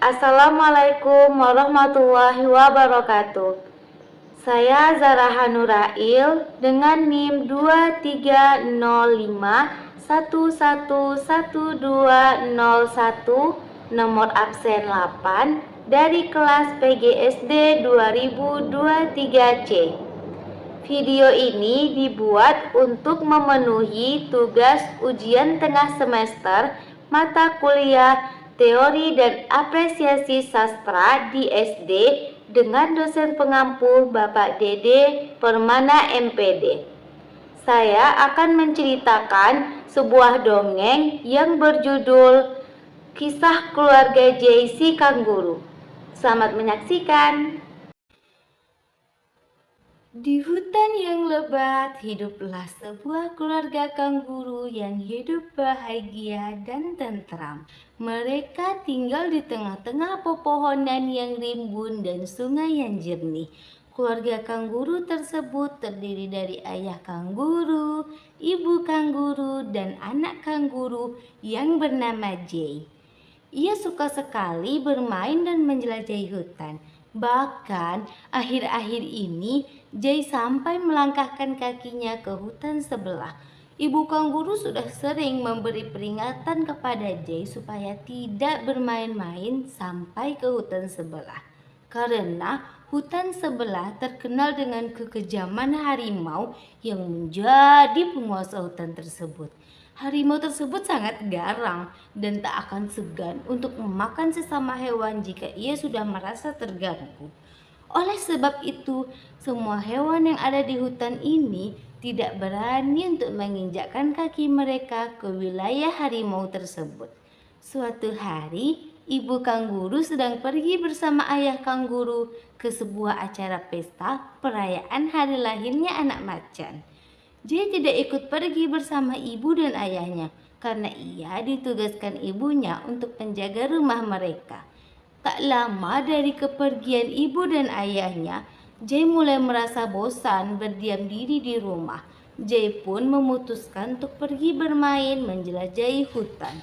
Assalamualaikum warahmatullahi wabarakatuh. Saya Zara Hanurail dengan NIM 2305111201 nomor absen 8 dari kelas PGSD 2023C. Video ini dibuat untuk memenuhi tugas ujian tengah semester mata kuliah Teori dan Apresiasi Sastra di SD dengan dosen pengampu Bapak Dede Permana MPD. Saya akan menceritakan sebuah dongeng yang berjudul Kisah Keluarga JC Kang Guru. Selamat menyaksikan. Di hutan yang lebat, hiduplah sebuah keluarga kanguru yang hidup bahagia dan tentram. Mereka tinggal di tengah-tengah pepohonan yang rimbun dan sungai yang jernih. Keluarga kanguru tersebut terdiri dari ayah kanguru, ibu kanguru, dan anak kanguru yang bernama Jay. Ia suka sekali bermain dan menjelajahi hutan. Bahkan akhir-akhir ini Jay sampai melangkahkan kakinya ke hutan sebelah. Ibu kanguru sudah sering memberi peringatan kepada Jay supaya tidak bermain-main sampai ke hutan sebelah. Karena hutan sebelah terkenal dengan kekejaman harimau yang menjadi penguasa hutan tersebut. Harimau tersebut sangat garang dan tak akan segan untuk memakan sesama hewan jika ia sudah merasa terganggu. Oleh sebab itu, semua hewan yang ada di hutan ini tidak berani untuk menginjakkan kaki mereka ke wilayah harimau tersebut. Suatu hari, ibu kanguru sedang pergi bersama ayah kanguru ke sebuah acara pesta perayaan hari lahirnya anak macan. Jay tidak ikut pergi bersama ibu dan ayahnya karena ia ditugaskan ibunya untuk menjaga rumah mereka. Tak lama dari kepergian ibu dan ayahnya, Jay mulai merasa bosan berdiam diri di rumah. Jay pun memutuskan untuk pergi bermain menjelajahi hutan.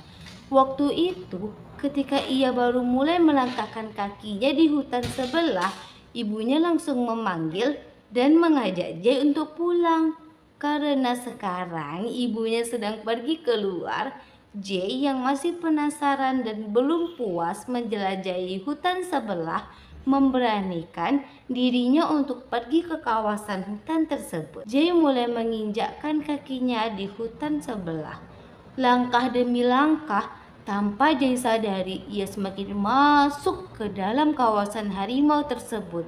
Waktu itu, ketika ia baru mulai melangkahkan kakinya di hutan sebelah, ibunya langsung memanggil dan mengajak Jay untuk pulang. Karena sekarang ibunya sedang pergi keluar, Jay yang masih penasaran dan belum puas menjelajahi hutan sebelah memberanikan dirinya untuk pergi ke kawasan hutan tersebut. Jay mulai menginjakkan kakinya di hutan sebelah. Langkah demi langkah, tanpa Jay sadari, ia semakin masuk ke dalam kawasan harimau tersebut.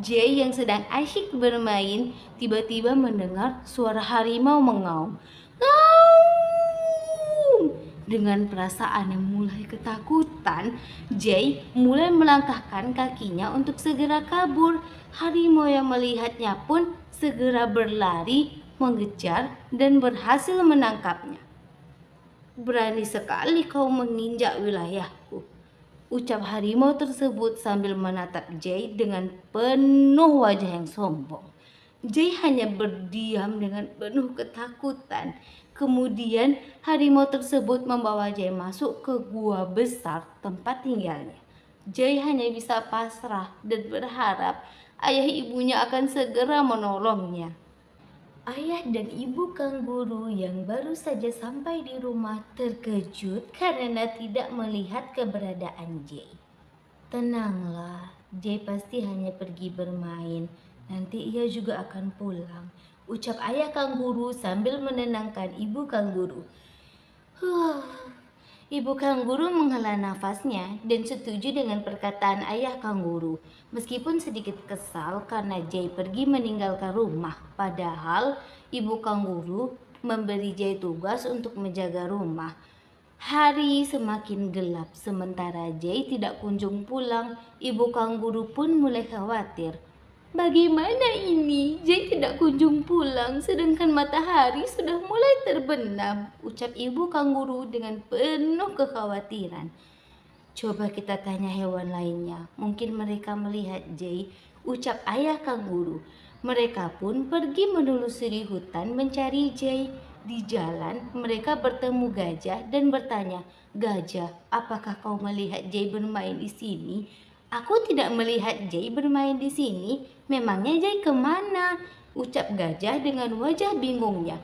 Jay yang sedang asyik bermain tiba-tiba mendengar suara harimau mengaum. Ngaum! Dengan perasaan yang mulai ketakutan, Jay mulai melangkahkan kakinya untuk segera kabur. Harimau yang melihatnya pun segera berlari, mengejar dan berhasil menangkapnya. Berani sekali kau menginjak wilayahku, ucap harimau tersebut sambil menatap Jay dengan penuh wajah yang sombong. Jay hanya berdiam dengan penuh ketakutan. Kemudian harimau tersebut membawa Jay masuk ke gua besar tempat tinggalnya. Jay hanya bisa pasrah dan berharap ayah ibunya akan segera menolongnya. Ayah dan ibu kanguru yang baru saja sampai di rumah terkejut karena tidak melihat keberadaan Jay. Tenanglah, Jay pasti hanya pergi bermain. Nanti ia juga akan pulang, ucap ayah kanguru sambil menenangkan ibu kanguru. Ibu kanguru menghela nafasnya dan setuju dengan perkataan ayah kanguru. Meskipun sedikit kesal karena Jay pergi meninggalkan rumah, padahal ibu kanguru memberi Jay tugas untuk menjaga rumah. Hari semakin gelap, sementara Jay tidak kunjung pulang. Ibu kanguru pun mulai khawatir. Bagaimana ini? Jay tidak kunjung pulang, sedangkan matahari sudah mulai terbenam, ucap ibu kanguru dengan penuh kekhawatiran. Coba kita tanya hewan lainnya, mungkin mereka melihat Jay, ucap ayah kanguru. Mereka pun pergi menelusuri hutan mencari Jay. Di jalan, mereka bertemu gajah dan bertanya, "Gajah, apakah kau melihat Jay bermain di sini?" "Aku tidak melihat Jay bermain di sini. Memangnya Jay kemana?" ucap gajah dengan wajah bingungnya.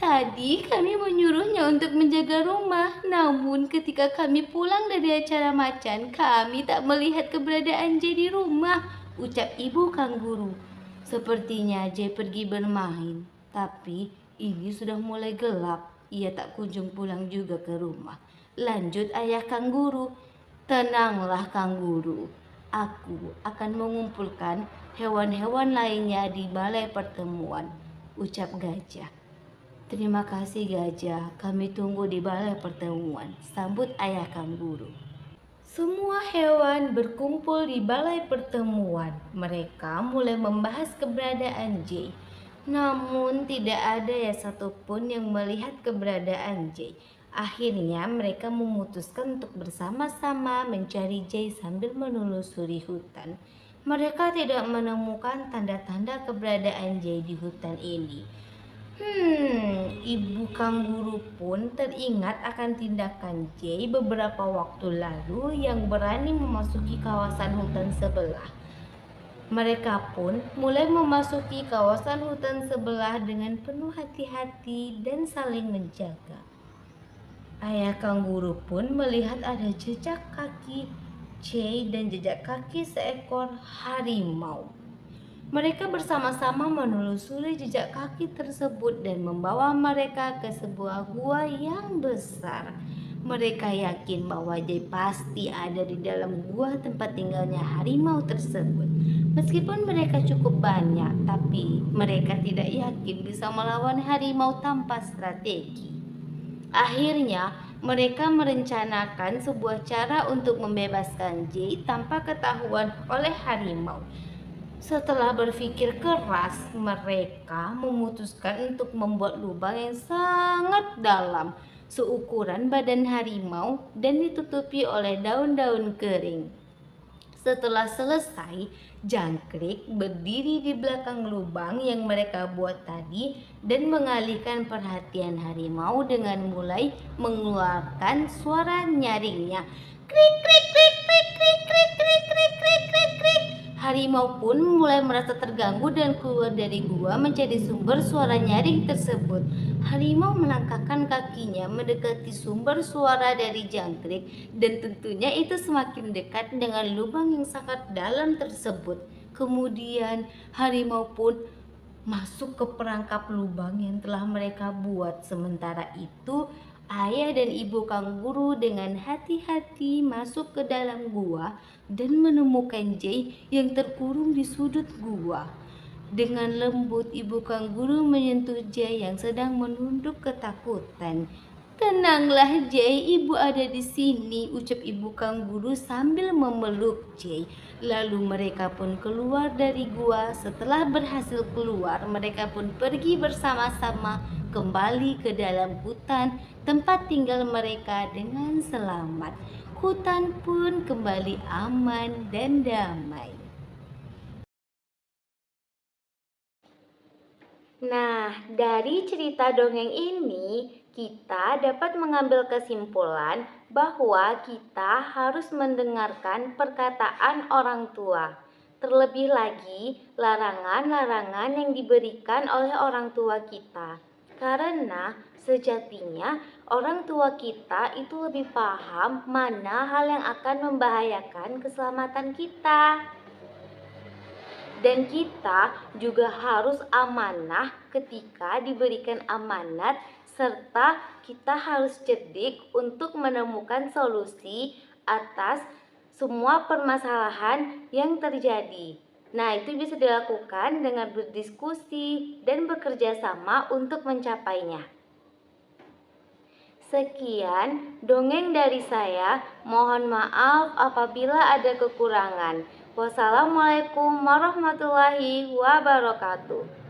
"Tadi kami menyuruhnya untuk menjaga rumah, namun ketika kami pulang dari acara macan, kami tak melihat keberadaan Jay di rumah," ucap ibu kanguru. "Sepertinya Jay pergi bermain, tapi ini sudah mulai gelap. Ia tak kunjung pulang juga ke rumah," lanjut ayah kanguru. "Tenanglah kanguru, aku akan mengumpulkan hewan-hewan lainnya di balai pertemuan," ucap gajah. "Terima kasih gajah, kami tunggu di balai pertemuan," sambut ayah kanguru. Semua hewan berkumpul di balai pertemuan. Mereka mulai membahas keberadaan Jay. Namun tidak ada ya satupun yang melihat keberadaan Jay. Akhirnya mereka memutuskan untuk bersama-sama mencari Jay sambil menelusuri hutan. Mereka tidak menemukan tanda-tanda keberadaan Jay di hutan ini. Ibu kanguru pun teringat akan tindakan Jay beberapa waktu lalu yang berani memasuki kawasan hutan sebelah. Mereka pun mulai memasuki kawasan hutan sebelah dengan penuh hati-hati dan saling menjaga. Ayah kanguru pun melihat ada jejak kaki Jay dan jejak kaki seekor harimau. Mereka bersama-sama menelusuri jejak kaki tersebut dan membawa mereka ke sebuah gua yang besar. Mereka yakin bahwa Jay pasti ada di dalam gua tempat tinggalnya harimau tersebut. Meskipun mereka cukup banyak, tapi mereka tidak yakin bisa melawan harimau tanpa strategi. Akhirnya, mereka merencanakan sebuah cara untuk membebaskan Jay tanpa ketahuan oleh harimau. Setelah berpikir keras, mereka memutuskan untuk membuat lubang yang sangat dalam, seukuran badan harimau, dan ditutupi oleh daun-daun kering. Setelah selesai, jangkrik berdiri di belakang lubang yang mereka buat tadi dan mengalihkan perhatian harimau dengan mulai mengeluarkan suara nyaringnya. Krik krik krik krik krik krik krik krik krik krik krik. Harimau pun mulai merasa terganggu dan keluar dari gua mencari sumber suara nyaring tersebut. Harimau melangkahkan kakinya mendekati sumber suara dari jangkrik dan tentunya itu semakin dekat dengan lubang yang sangat dalam tersebut. Kemudian harimau pun masuk ke perangkap lubang yang telah mereka buat. Sementara itu, ayah dan ibu kanguru dengan hati-hati masuk ke dalam gua dan menemukan Jay yang terkurung di sudut gua. Dengan lembut, ibu kanguru menyentuh Jay yang sedang menunduk ketakutan. "Tenanglah Jay, ibu ada di sini," ucap ibu kanguru sambil memeluk Jay. Lalu mereka pun keluar dari gua. Setelah berhasil keluar, mereka pun pergi bersama-sama kembali ke dalam hutan tempat tinggal mereka dengan selamat. Hutan pun kembali aman dan damai. Nah, dari cerita dongeng ini, kita dapat mengambil kesimpulan bahwa kita harus mendengarkan perkataan orang tua. Terlebih lagi, larangan-larangan yang diberikan oleh orang tua kita. Karena sejatinya orang tua kita itu lebih paham mana hal yang akan membahayakan keselamatan kita. Dan kita juga harus amanah ketika diberikan amanat, serta kita harus cerdik untuk menemukan solusi atas semua permasalahan yang terjadi. Nah, itu bisa dilakukan dengan berdiskusi dan bekerja sama untuk mencapainya. Sekian dongeng dari saya. Mohon maaf apabila ada kekurangan. Wassalamualaikum warahmatullahi wabarakatuh.